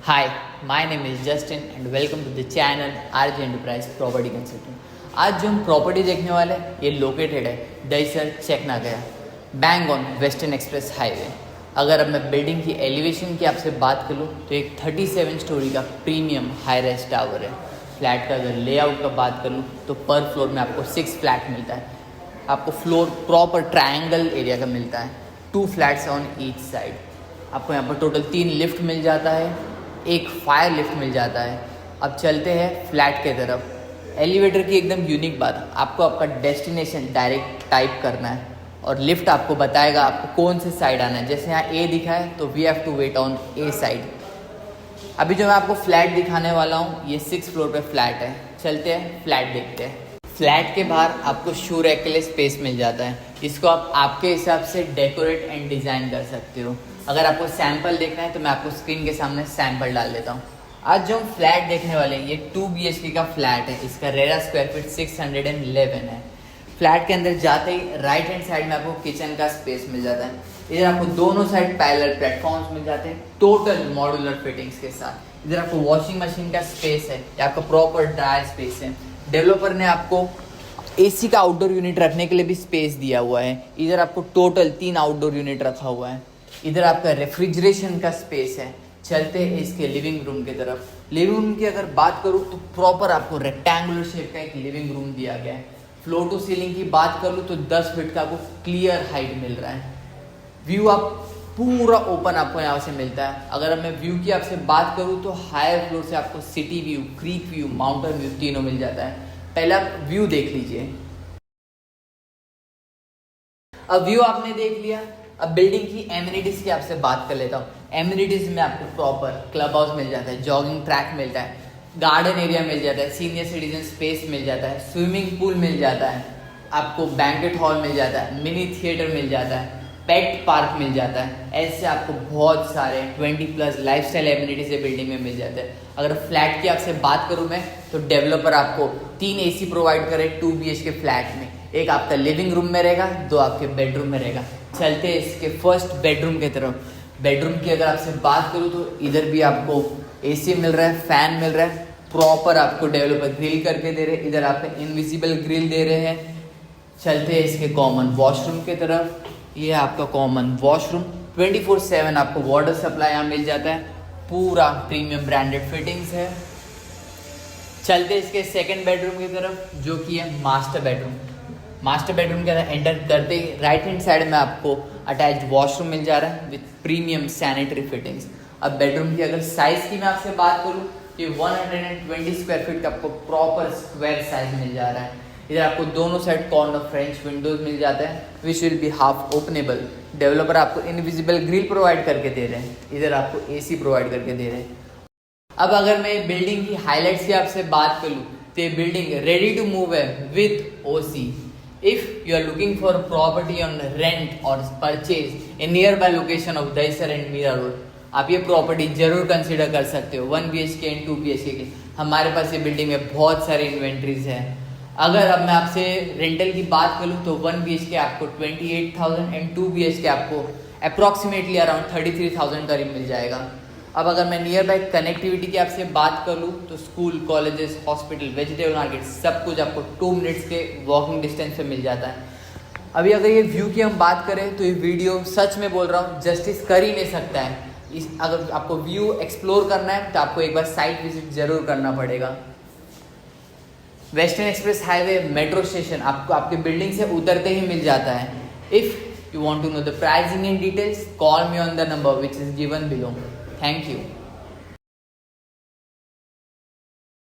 Hi, my name is Justin and welcome to the channel RJ Enterprise Property Consultant। आज जो हम property देखने वाले हैं ये लोकेटेड है दहीसर चेकना गया bang on western express highway. अगर अब मैं बिल्डिंग की एलिवेशन की आपसे बात करूँ तो एक 37 स्टोरी का प्रीमियम हाई राइज टावर है। फ्लैट का अगर लेआउट का बात करूँ तो पर फ्लोर में आपको 6 फ्लैट मिलता है। आपको फ्लोर प्रॉपर ट्रायंगल एरिया का मिलता है, 2 फ्लैट्स ऑन ईच साइड। आपको यहाँ पर टोटल 3 लिफ्ट मिल जाता है, एक फायर लिफ्ट मिल जाता है। अब चलते हैं फ्लैट के तरफ। एलिवेटर की एकदम यूनिक बात, आपको आपका डेस्टिनेशन डायरेक्ट टाइप करना है और लिफ्ट आपको बताएगा आपको कौन से साइड आना है। जैसे यहाँ ए दिखा है तो we have to wait on a side. अभी जो मैं आपको फ्लैट दिखाने वाला हूँ ये 6 फ्लोर पे फ्लैट है। चलते हैं फ्लैट देखते हैं। फ्लैट के बाहर आपको शू रैक के लिए स्पेस मिल जाता है, इसको आप आपके हिसाब से डेकोरेट एंड डिज़ाइन कर सकते हो। अगर आपको सैंपल देखना है तो मैं आपको स्क्रीन के सामने सैंपल डाल देता हूँ। आज जो हम फ्लैट देखने वाले हैं ये 2 BHK का फ्लैट है। इसका रेरा स्क्वायर फीट 611 है। फ्लैट के अंदर जाते ही राइट हैंड साइड में आपको किचन का स्पेस मिल जाता है। इधर आपको दोनों साइड पैरेलल प्लेटफॉर्म्स मिल जाते हैं टोटल मॉड्यूलर फिटिंग्स के साथ। इधर आपको वॉशिंग मशीन का स्पेस है, ये आपका प्रॉपर ड्रायर स्पेस है। डेवलपर ने आपको AC का आउटडोर यूनिट रखने के लिए भी स्पेस दिया हुआ है। इधर आपको टोटल 3 आउटडोर यूनिट रखा हुआ है। इधर आपका रेफ्रिजरेशन का स्पेस है। चलते हैं इसके लिविंग रूम की तरफ। लिविंग रूम की अगर बात करूँ तो प्रॉपर आपको रेक्टेंगुलर शेप का एक लिविंग रूम दिया गया है। फ्लोर टू सीलिंग की बात कर लूँ तो 10 फीट का आपको क्लियर हाइट मिल रहा है। व्यू आप पूरा ओपन आपको यहाँ से मिलता है। अगर मैं व्यू की आपसे बात करूँ तो हायर फ्लोर से आपको city view, creek view, mountain view तीनों मिल जाता है। पहले आप व्यू देख लीजिए। अब व्यू आपने देख लिया, अब बिल्डिंग की एमिनिटीज की आपसे बात कर लेता हूँ। एमिनिटीज में आपको प्रॉपर क्लब हाउस मिल जाता है, जॉगिंग ट्रैक मिलता है, गार्डन एरिया मिल जाता है, सीनियर सिटीजन स्पेस मिल जाता है, स्विमिंग पूल मिल जाता है, आपको बैंकेट हॉल मिल जाता है, मिनी थिएटर मिल जाता है, पेट पार्क मिल जाता है। ऐसे आपको बहुत सारे 20+ लाइफस्टाइल एमिनिटीज बिल्डिंग में मिल जाते हैं। अगर फ्लैट की आपसे बात करूँ मैं तो डेवलपर आपको 3 AC प्रोवाइड करे 2 BHK फ्लैट में। एक आपका लिविंग रूम में रहेगा, 2 आपके बेडरूम में रहेगा। चलते हैं इसके फर्स्ट बेडरूम की तरफ। बेडरूम की अगर आपसे बात करूँ तो इधर भी आपको AC मिल रहा है, फैन मिल रहा है, प्रॉपर आपको डेवलपर ग्रिल करके दे रहे हैं। इधर आपको इनविजिबल ग्रिल दे रहे हैं। चलते हैं इसके कॉमन वॉशरूम की तरफ। ये आपका कॉमन वॉशरूम 24/7 आपको वाटर सप्लाई यहाँ मिल जाता है, पूरा प्रीमियम ब्रांडेड फिटिंग्स है। चलते इसके सेकंड बेडरूम की तरफ जो कि है मास्टर बेडरूम। मास्टर बेडरूम के अंदर एंटर करते ही राइट हैंड साइड में आपको अटैच्ड वॉशरूम मिल जा रहा है विथ प्रीमियम सैनिटरी फिटिंग्स। अब बेडरूम की अगर साइज की मैं आपसे बात करूँ कि 120 स्क्वायर फीट का आपको प्रॉपर स्क्वायर साइज मिल जा रहा है। इधर आपको दोनों साइड कॉर्नर फ्रेंच विंडोज मिल जाता है which will be half openable. Developer आपको इनविजिबल ग्रिल प्रोवाइड करके दे रहे हैं। इधर आपको AC प्रोवाइड करके दे रहे हैं। अब अगर मैं बिल्डिंग की हाईलाइट्स की आपसे बात करूँ तो ये बिल्डिंग रेडी टू मूव है with OC। If you are looking for property on rent और purchase in nearby location of Dahisar and Mira road, आप ये प्रॉपर्टी जरूर कंसिडर कर सकते हो। 1 BHK एंड 2 BHK की हमारे पास ये बिल्डिंग में बहुत सारी इन्वेंट्रीज है। अगर अब मैं आपसे रेंटल की बात करूँ तो 1 BHK आपको 28,000 एंड 2 BHK आपको अप्रॉक्सीमेटली अराउंड 33,000 करीब मिल जाएगा। अब अगर मैं नियर बाय कनेक्टिविटी की आपसे बात करूँ तो school, colleges, hospital, vegetable market सब कुछ आपको 2 मिनट्स के वॉकिंग डिस्टेंस पे मिल जाता है। अभी अगर ये व्यू की हम बात करें तो ये वीडियो सच में बोल रहा हूँ जस्टिस कर ही नहीं सकता है। अगर आपको व्यू एक्सप्लोर करना है तो आपको एक बार साइट विजिट जरूर करना पड़ेगा। Western express highway metro station आपको आपके बिल्डिंग से उतरते ही मिल जाता है। If you want to know the pricing in details, call me on the number which is given below. Thank you.